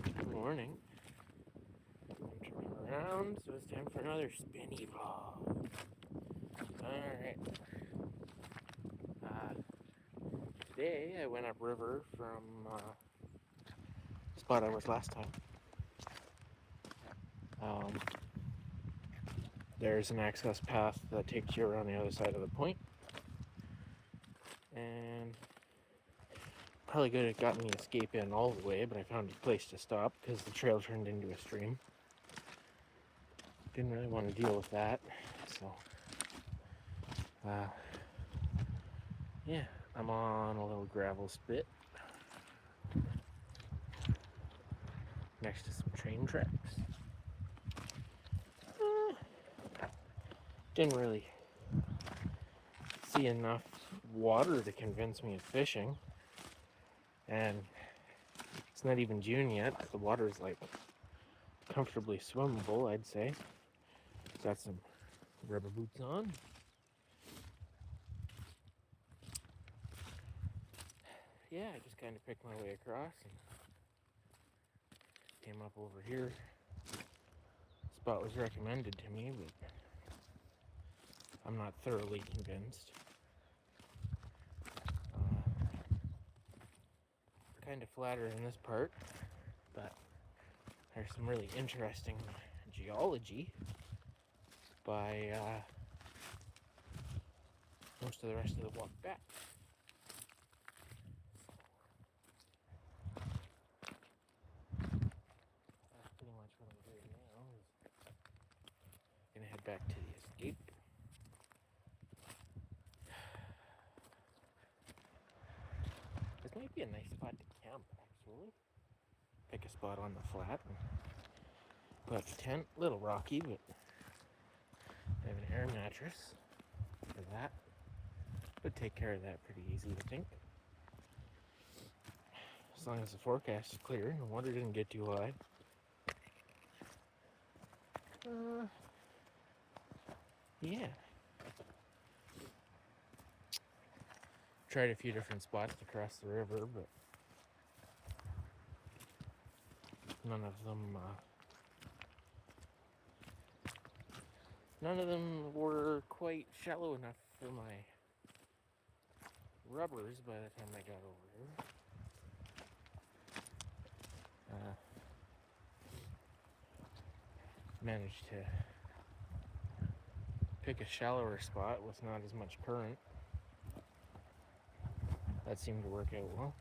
Good morning. I'm turning around, so it's time for another spinny vlog. Alright. Today I went upriver from the spot I was last time. There's an access path that takes you around the other side of the point. And probably could have gotten the escape in all the way, but I found a place to stop because the trail turned into a stream. Didn't really want to deal with that, so yeah, I'm on a little gravel spit next to some train tracks. Didn't really see enough water to convince me of fishing, and it's not even June yet. The water's like comfortably swimmable, I'd say. Got some rubber boots on. Yeah, I just kind of picked my way across and came up over here. Spot was recommended to me, but I'm not thoroughly convinced. Kind of flatter in this part, but there's some really interesting geology by most of the rest of the walk back. That's pretty much what I'm doing now. Is gonna head back to the escape. This might be a nice spot to camp, actually. Pick a spot on the flat and put up the tent. A little rocky, but I have an air mattress for that. But take care of that pretty easy, I think. As long as the forecast is clear and the water didn't get too high. Yeah. Tried a few different spots to cross the river, but none of them were quite shallow enough for my rubbers by the time I got over here. Managed to pick a shallower spot with not as much current. That seemed to work out well.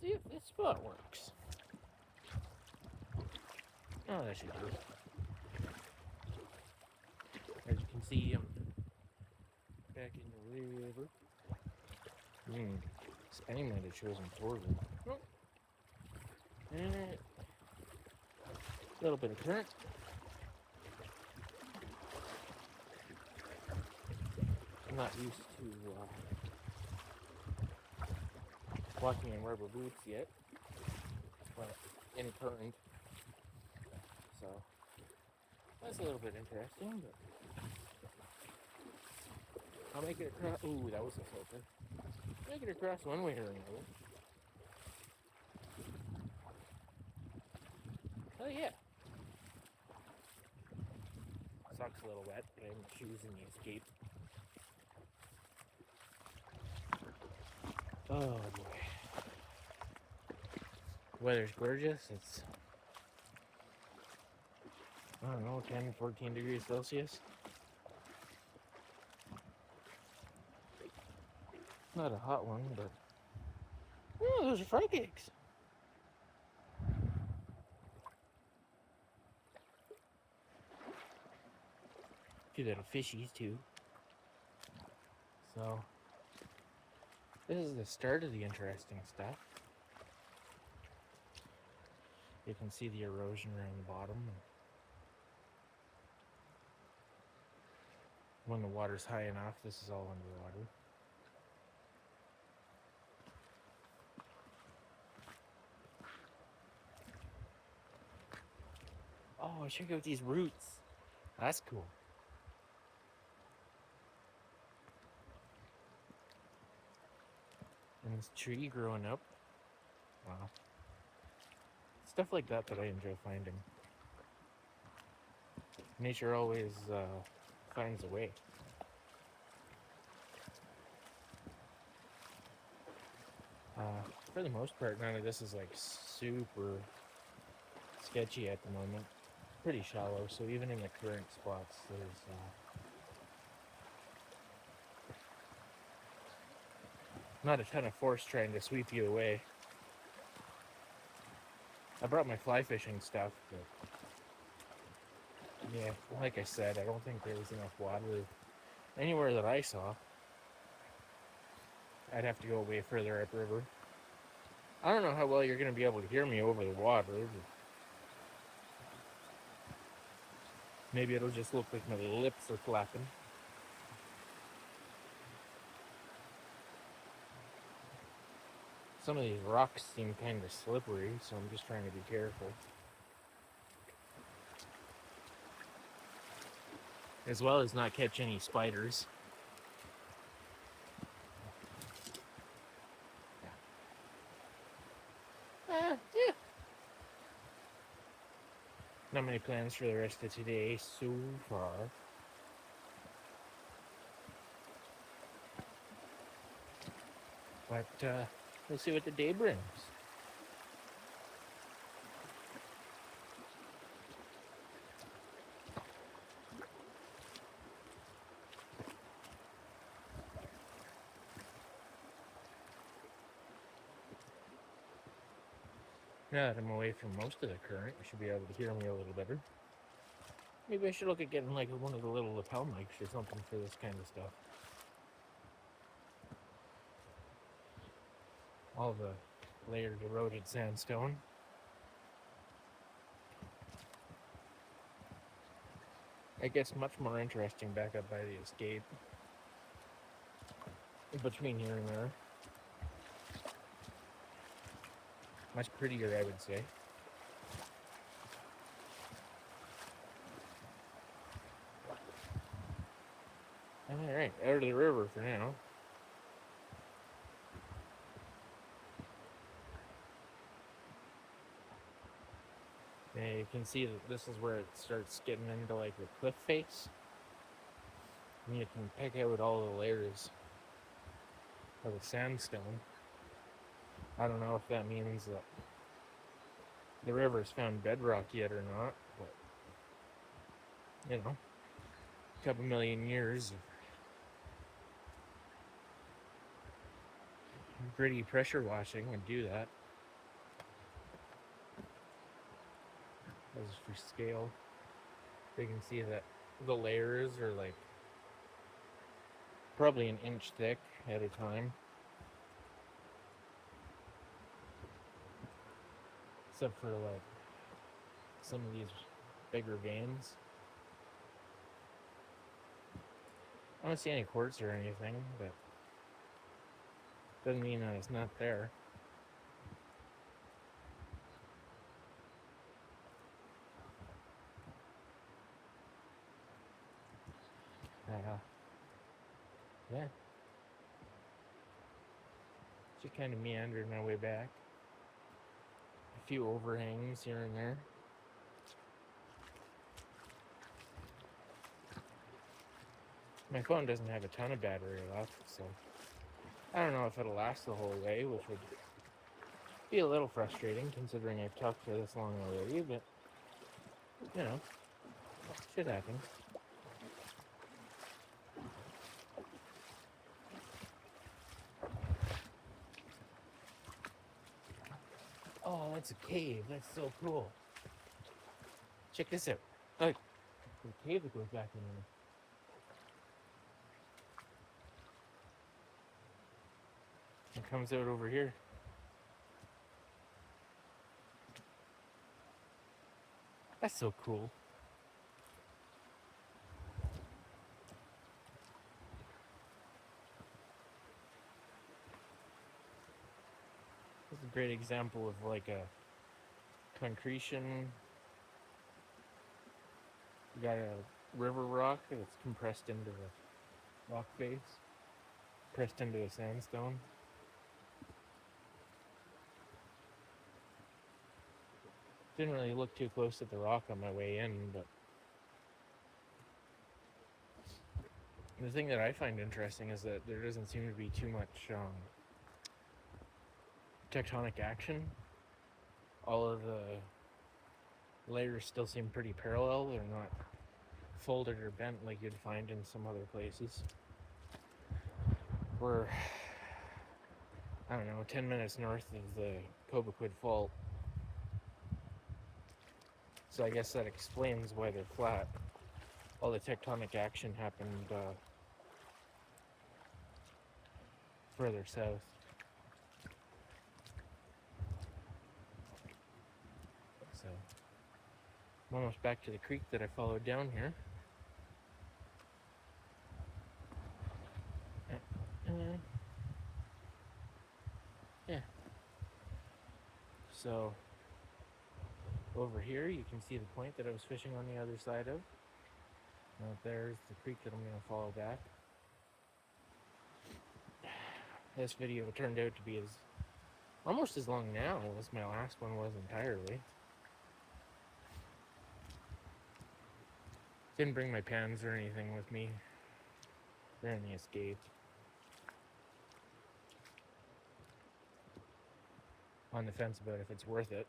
See if this spot works. Oh, that should do it. As you can see, I'm back in the river. Spinning might have chosen forward. Nope. And a little bit of current. I'm not used to walking in rubber boots yet, but in current. So that's a little bit interesting, but I'll make it across. Ooh, that was a filter. Make it across one way or another. Oh yeah. Sucks a little wet, but I'm choosing the escape. Oh boy. Weather's gorgeous. It's, I don't know, 10, 14 degrees Celsius. Not a hot one, but oh, those are fry cakes. A few little fishies too. So this is the start of the interesting stuff. You can see the erosion around the bottom. When the water's high enough, this is all underwater. Oh, check out these roots. That's cool. And this tree growing up. Stuff like that I enjoy finding. Nature always finds a way. For the most part, none of this is like super sketchy at the moment. Pretty shallow, so even in the current spots, there's not a ton of force trying to sweep you away. I brought my fly fishing stuff, but yeah, like I said, I don't think there was enough water anywhere that I saw. I'd have to go way further upriver. I don't know how well you're going to be able to hear me over the water. Maybe it'll just look like my lips are flapping. Some of these rocks seem kind of slippery, so I'm just trying to be careful. As well as not catch any spiders. Yeah. Not many plans for the rest of today so far. But we'll see what the day brings. Now that I'm away from most of the current, you should be able to hear me a little better. Maybe I should look at getting like one of the little lapel mics or something for this kind of stuff. All the layered eroded sandstone. It gets much more interesting back up by the escape. Between here and there. Much prettier, I would say. Alright, out of the river for now. And you can see that this is where it starts getting into like the cliff face. And you can pick out all the layers of the sandstone. I don't know if that means that the river's found bedrock yet or not, but you know, a couple million years of gritty pressure washing would do that. As for scale, you can see that the layers are like probably an inch thick at a time. Except for like some of these bigger veins. I don't see any quartz or anything, but doesn't mean that it's not there. Yeah. Just kind of meandered my way back. A few overhangs here and there. My phone doesn't have a ton of battery left, so I don't know if it'll last the whole way, which would be a little frustrating considering I've talked for this long already, but you know, shit happens. Oh, that's a cave. That's so cool. Check this out. Look, there's a cave that goes back in there. It comes out over here. That's so cool. This is a great example of like a concretion. You got a river rock that's compressed into the rock face, pressed into a sandstone. Didn't really look too close at the rock on my way in, but the thing that I find interesting is that there doesn't seem to be too much tectonic action. All of the layers still seem pretty parallel. They're not folded or bent like you'd find in some other places. We're, I don't know, 10 minutes north of the Cobequid Fault. So I guess that explains why they're flat. All the tectonic action happened further south. So I'm almost back to the creek that I followed down here. Yeah. So over here you can see the point that I was fishing on the other side of. Now there's the creek that I'm going to follow back. This video turned out to be almost as long now as my last one was entirely. Didn't bring my pans or anything with me. They're in the Escape. On the fence about if it's worth it.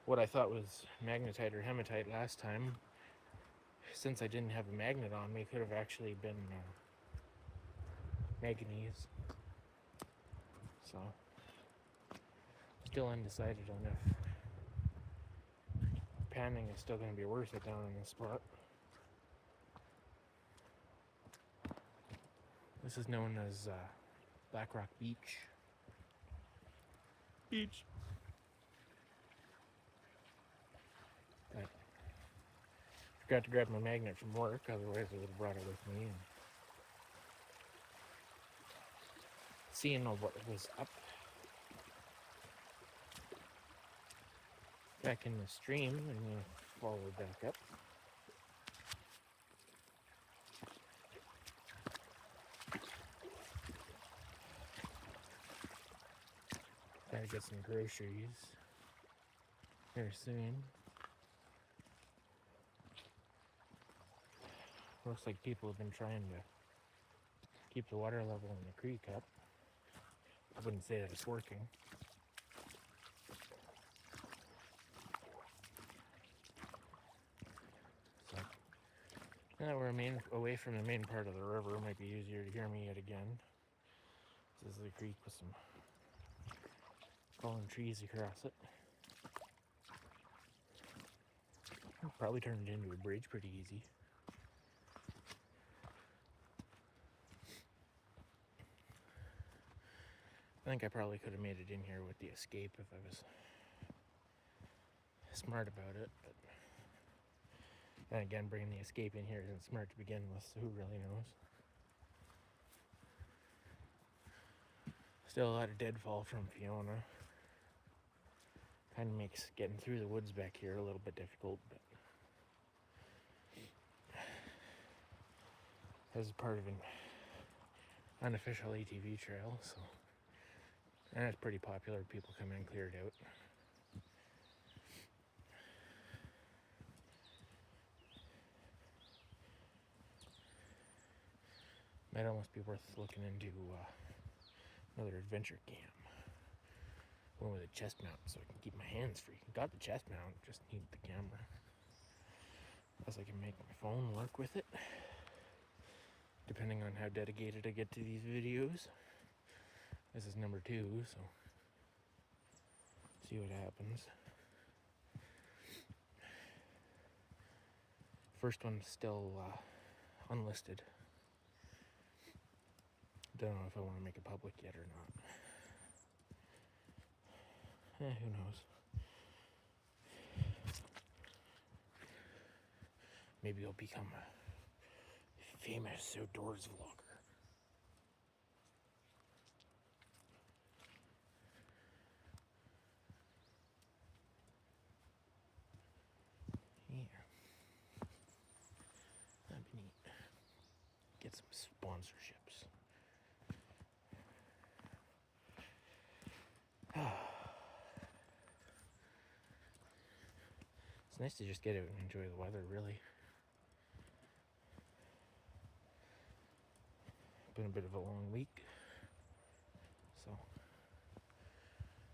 What I thought was magnetite or hematite last time, since I didn't have a magnet on me, could have actually been manganese. So, still undecided on if panning is still going to be worth it down in this spot. This is known as Black Rock Beach. But forgot to grab my magnet from work, otherwise I would have brought it with me. And seeing what was up back in the stream, I'm going to follow back up. Gotta get some groceries here soon. Looks like people have been trying to keep the water level in the creek up. I wouldn't say that it's working. So, now we're away from the main part of the river. Might be easier to hear me yet again. This is the creek with some fallen trees across it. Probably turned it into a bridge pretty easy. I think I probably could have made it in here with the Escape if I was smart about it, but then again, bringing the Escape in here isn't smart to begin with, so who really knows? Still a lot of deadfall from Fiona. Kind of makes getting through the woods back here a little bit difficult, but as part of an unofficial ATV trail, so, and it's pretty popular. People come in and clear it out. Might almost be worth looking into another adventure cam. One with a chest mount so I can keep my hands free. Got the chest mount, just need the camera. Plus I can make my phone work with it. Depending on how dedicated I get to these videos. This is number 2, so see what happens. First one's still unlisted. Don't know if I want to make it public yet or not. Who knows? Maybe I'll become a famous outdoors vlogger. Yeah. That'd be neat. Get some sponsorships. nice to just get out and enjoy the weather, really. Been a bit of a long week, so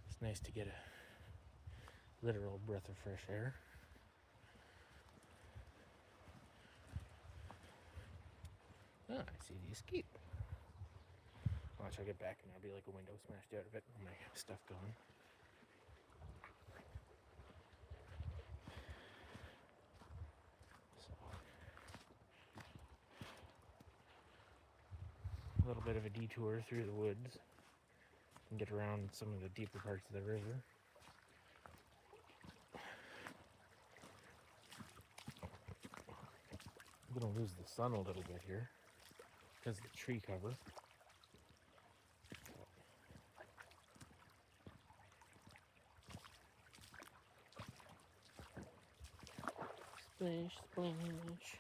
it's nice to get a literal breath of fresh air. Ah, I see the escape. Watch, I get back and there'll be like a window smashed out of it and my stuff gone. So, a little bit of a detour through the woods and get around some of the deeper parts of the river. I'm gonna lose the sun a little bit here because of the tree cover. Splish, splash.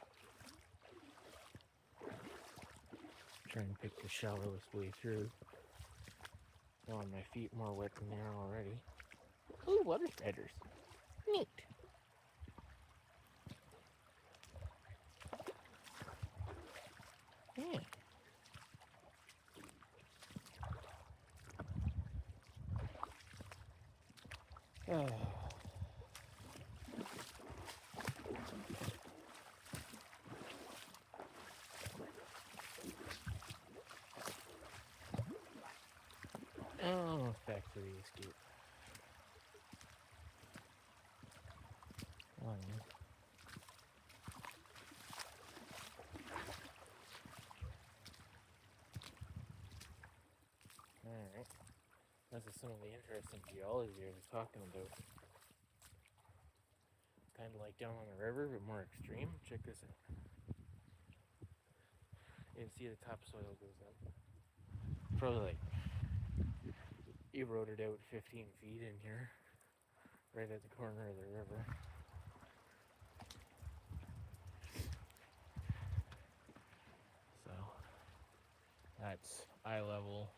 Try and pick the shallowest way through. Oh, my feet more wet than they are already. Ooh, water spiders. Neat. Yeah. Oh. Oh, back to the escape. Oh, yeah. Alright. This is some of the interesting geology I was talking about. Kind of like down on the river, but more extreme. Check this out. You can see the topsoil goes up. Probably like eroded out 15 feet in here, right at the corner of the river. So that's eye level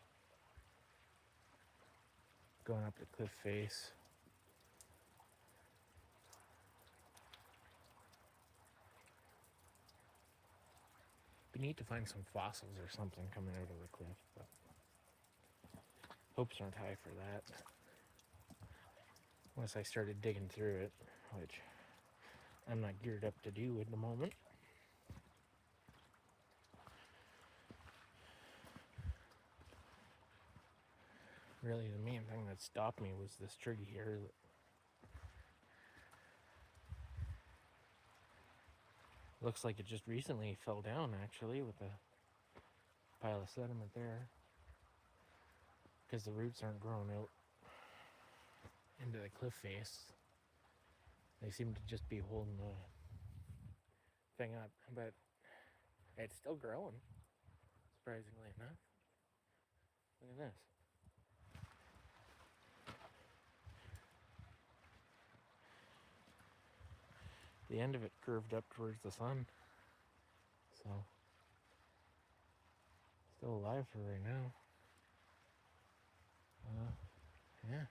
going up the cliff face. Be neat to find some fossils or something coming out of the cliff, but hopes aren't high for that. Unless I started digging through it, which I'm not geared up to do at the moment. Really, the main thing that stopped me was this tree here. Looks like it just recently fell down, actually, with a pile of sediment there. Because the roots aren't growing out into the cliff face. They seem to just be holding the thing up, but it's still growing, surprisingly enough. Look at this. The end of it curved up towards the sun, so still alive for right now. Yeah.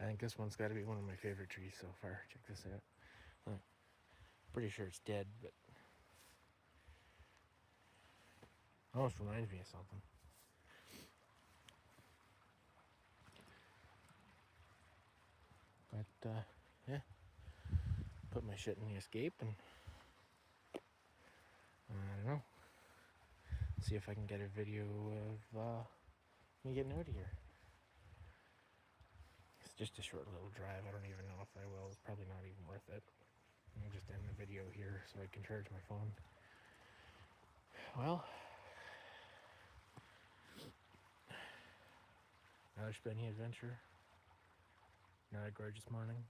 I think this one's got to be one of my favorite trees so far. Check this out. Look, pretty sure it's dead, but almost reminds me of something. But yeah, put my shit in the escape and I don't know. See if I can get a video of me getting out of here. It's just a short little drive. I don't even know if I will. It's probably not even worth it. I'll just end the video here so I can charge my phone. Well, another spinny adventure. Another gorgeous morning.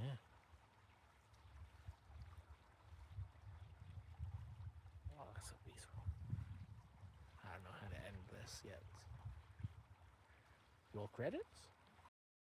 Yeah. Oh, that's so peaceful. I don't know how to end this yet. Roll credits?